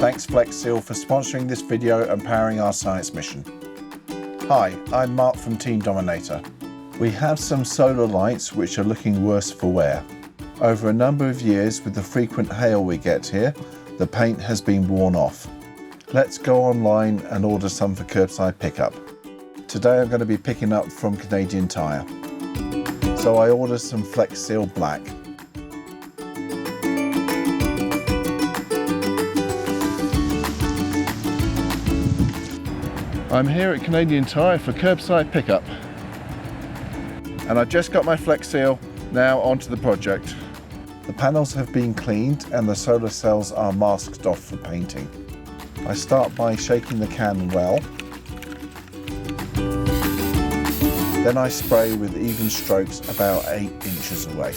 Thanks Flex Seal for sponsoring this video and powering our science mission. Hi, I'm Mark from Team Dominator. We have some solar lights which are looking worse for wear. Over a number of years, with the frequent hail we get here, the paint has been worn off. Let's go online and order some for curbside pickup. Today I'm going to be picking up from Canadian Tire. So I ordered some Flex Seal Black. I'm here at Canadian Tire for curbside pickup. And I just got my Flex Seal, now onto the project. The panels have been cleaned and the solar cells are masked off for painting. I start by shaking the can well. Then I spray with even strokes about 8 inches away.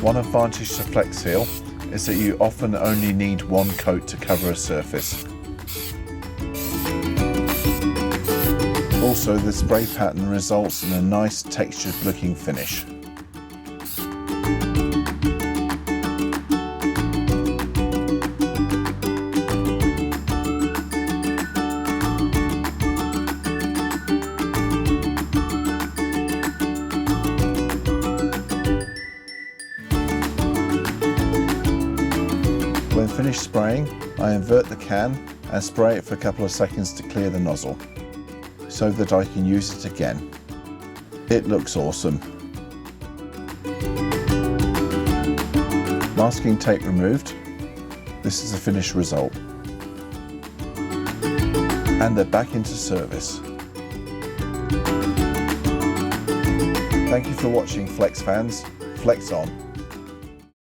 One advantage to Flex Seal is that you often only need one coat to cover a surface. Also, the spray pattern results in a nice textured looking finish. When finished spraying, I invert the can and spray it for a couple of seconds to clear the nozzle, so that I can use it again. It looks awesome. Masking tape removed. This is the finished result. And they're back into service. Thank you for watching, Flex fans. Flex on.